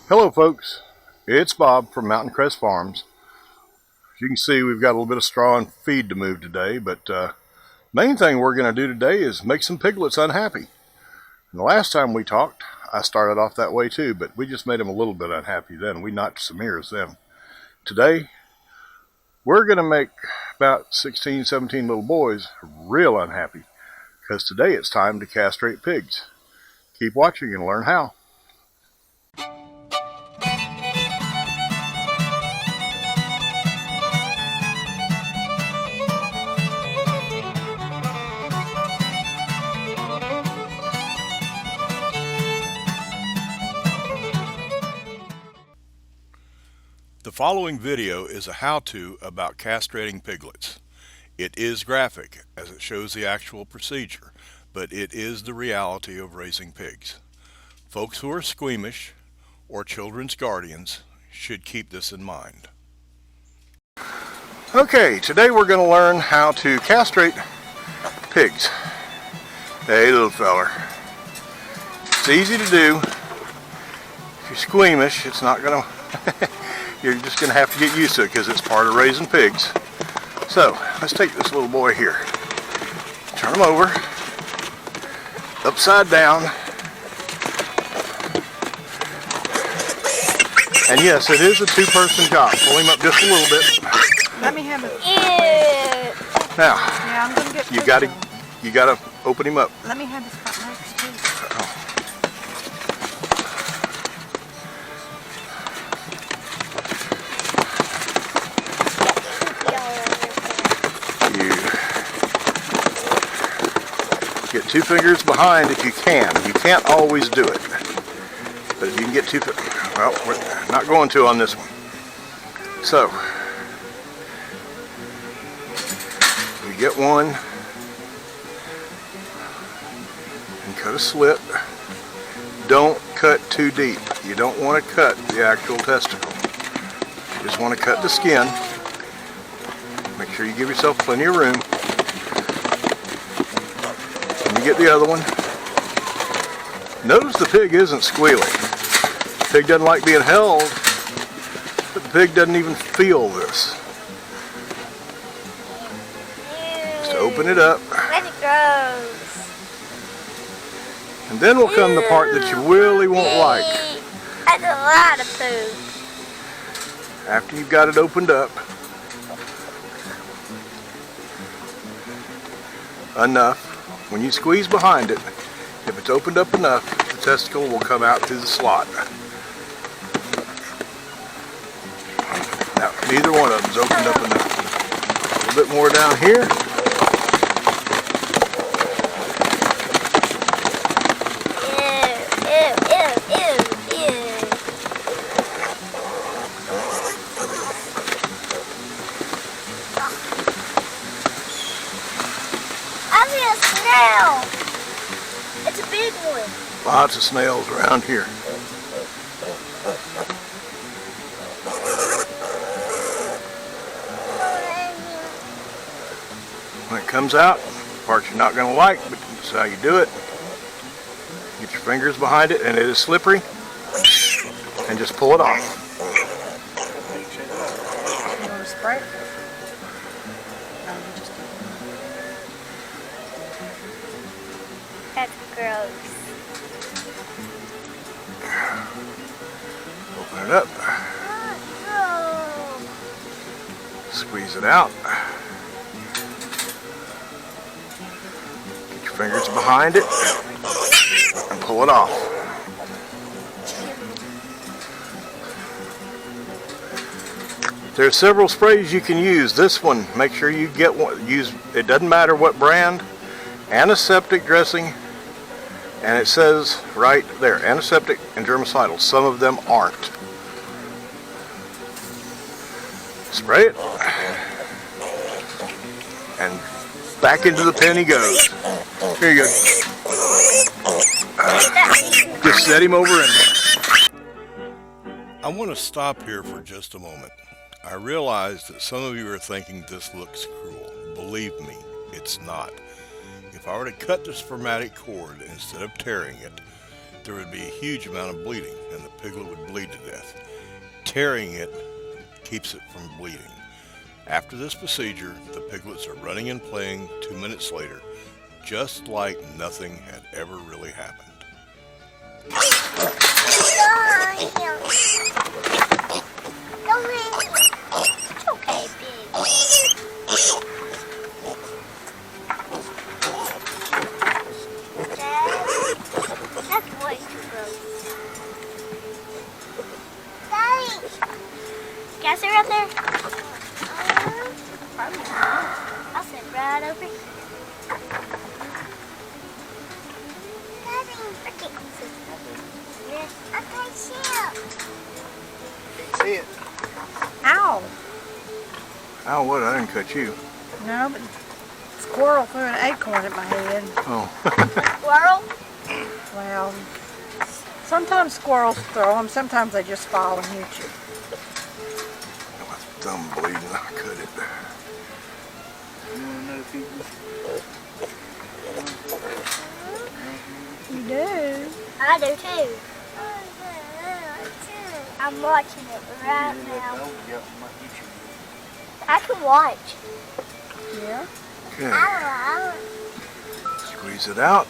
Hello folks, it's Bob from Mountain Crest Farms. As you can see, we've got a little bit of straw and feed to move today, but main thing we're going to do today is make some piglets unhappy. And the last time we talked, I started off that way too, but we just made them a little bit unhappy then. We knocked some ears then. Today, we're going to make about 16, 17 little boys real unhappy, because today it's time to castrate pigs. Keep watching and learn how. The following video is a how-to about castrating piglets. It is graphic as it shows the actual procedure, but it is the reality of raising pigs. Folks who are squeamish or children's guardians should keep this in mind. Okay, today we're going to learn how to castrate pigs. Hey little feller. It's easy to do. If you're squeamish, it's not going to you're just going to have to get used to it because it's part of raising pigs. So, let's take this little boy here. Turn him over. Upside down. And yes, it is a two-person job. Pull him up just a little bit. Let me have it. Now, yeah, I'm gonna get you gotta open him up. Let me have his front legs too. Get 2 fingers behind if you can. You can't always do it. But if you can get 2 fingers, well, we're not going to on this one. So, you get one and cut a slit. Don't cut too deep. You don't want to cut the actual testicle. You just want to cut the skin. Make sure you give yourself plenty of room. Get the other one. Notice the pig isn't squealing. The pig doesn't like being held, but the pig doesn't even feel this. Just open it up. Let it go. And then will come the part that you really won't like. That's a lot of food. After you've got it opened up enough. When you squeeze behind it, if it's opened up enough, the testicle will come out through the slot. Now, neither one of them's opened up enough. A little bit more down here. Snail. It's a big one. Lots of snails around here. When it comes out, parts you're not going to like, but that's how you do it. Get your fingers behind it, and it is slippery, and just pull it off. You want to spray it? That's gross. Open it up. Squeeze it out. Get your fingers behind it and pull it off. There's several sprays you can use. This one, make sure you get one. It doesn't matter what brand. Antiseptic dressing. And it says right there, antiseptic and germicidal. Some of them aren't. Spray it. And back into the pen he goes. Here you go. Just set him over in there. I want to stop here for just a moment. I realize that some of you are thinking this looks cruel. Believe me, it's not. If I were to cut the spermatic cord instead of tearing it, there would be a huge amount of bleeding, and the piglet would bleed to death. Tearing it keeps it from bleeding. After this procedure, the piglets are running and playing 2 minutes later, just like nothing had ever really happened. It's okay, Pig. That's way too gross. Daddy! Can I sit right there? Probably not. I'll sit right over here. Daddy, okay. I can't see it. Can't see it. Ow. Ow, what? I didn't cut you. No, but squirrel threw an acorn at my head. Oh. Squirrel? Well, sometimes squirrels throw them, sometimes they just fall and hit you. My thumb bleeding, I cut it. You want another piece? You do? I do too. I'm watching it right now. Yep, might get you. I can watch. Yeah. Okay. Ow, Squeeze it out.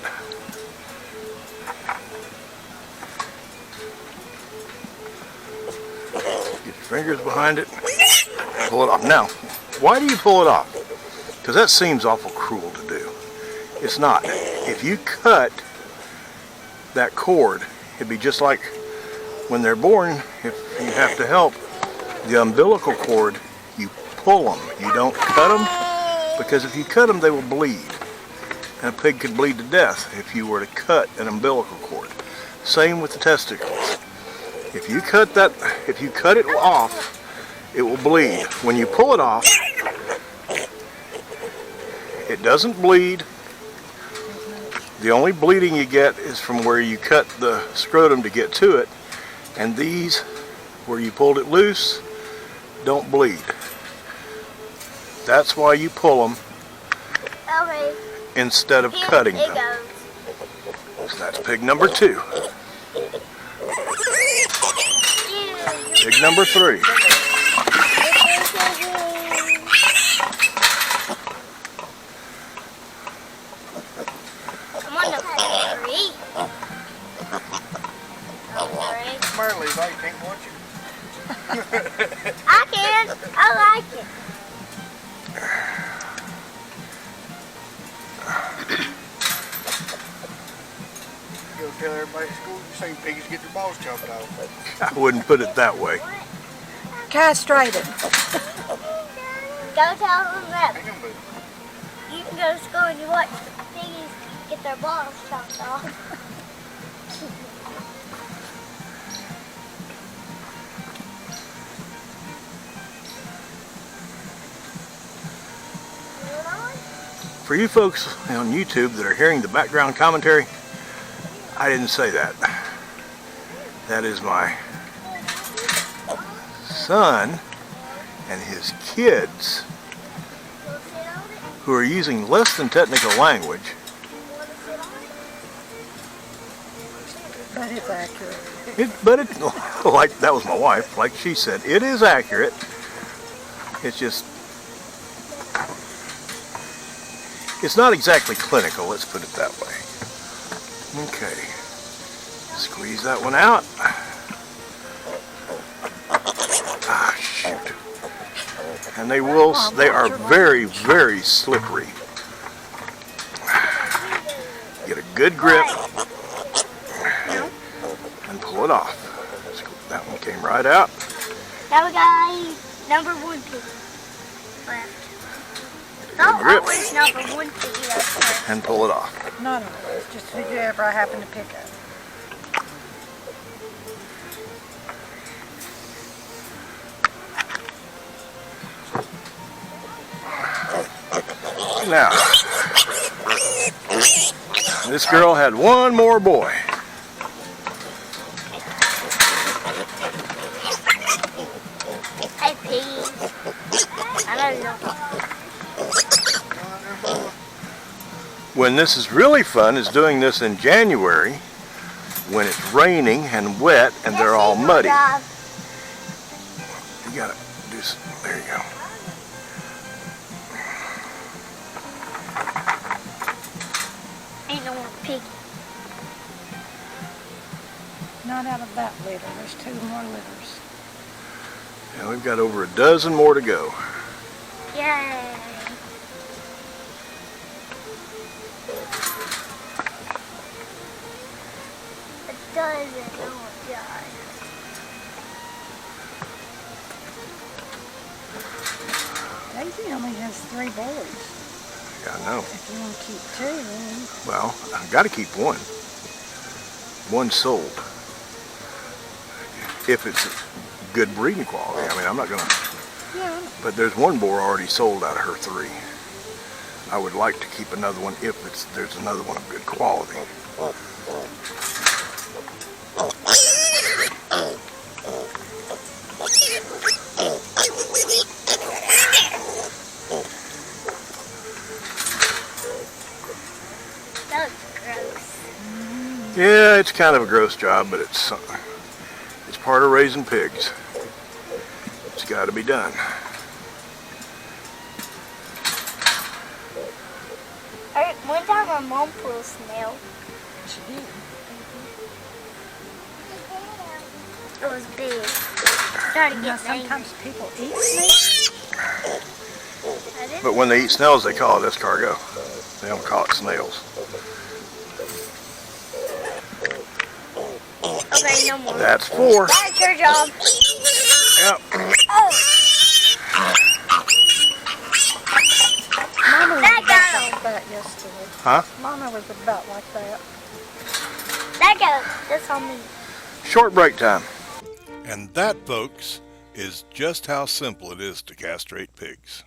Get your fingers behind it. Pull it off. Now, why do you pull it off? Because that seems awful cruel to do. It's not. If you cut that cord, it'd be just like when they're born. If you have to help the umbilical cord, you pull them. You don't cut them, because if you cut them, they will bleed. And a pig could bleed to death if you were to cut an umbilical cord. Same with the testicles. If you cut it off, it will bleed. When you pull it off, it doesn't bleed. The only bleeding you get is from where you cut the scrotum to get to it. And these, where you pulled it loose, don't bleed. That's why you pull them okay. instead of cutting It them. goes. So that's pig number 2. Pig number 3. I'm on the tree. Merle, you can't watch it. I can. I like it. Go tell everybody at school you seen pigs get their balls chopped off. I wouldn't put it that way. Castrated. Go tell them that. Hang on, boo. You can go to school and you watch piggies get their balls chopped off. For you folks on YouTube that are hearing the background commentary, I didn't say that. That is my son and his kids who are using less than technical language. But it's accurate. Like that was my wife, like she said, it is accurate. It's just, it's not exactly clinical, let's put it that way. Okay, squeeze that one out. Ah, shoot. And they are very, very slippery. Get a good grip and pull it off. That one came right out. Now we got number 1 piggy left. No, grip. always number 1 piggy left. And pull it off. Not always, just whoever I happen to pick up. Now, this girl had one more boy. Hey, piggy. I know you don't. When this is really fun is doing this in January, when it's raining and wet and they're all muddy. You gotta do some, there you go. Ain't no more pig. Not out of that litter. There's 2 more litters. And we've got over a dozen more to go. Yay. A dozen. Oh my god. Daisy only has 3 boys. Yeah, I know. If you want to keep 2, then Well, I've got to keep one. One sold. If it's good breeding quality. I mean, I'm not gonna. yeah. But there's one boar already sold out of her 3. I would like to keep another one if there's another one of good quality. That was gross. Yeah, it's kind of a gross job, but it's part of raising pigs. It's got to be done. One time my mom pulled a snail. She did. It was big. Started You know, getting sometimes people eat snakes. angry. But when they eat snails, they call it escargot. They don't call it snails. Okay, no more. That's 4. That's your job. Yep. Oh, Mama was That about goes. like that yesterday. Huh? Mama was about like that. that goes. That's on me. Short break time. And that, folks, is just how simple it is to castrate pigs.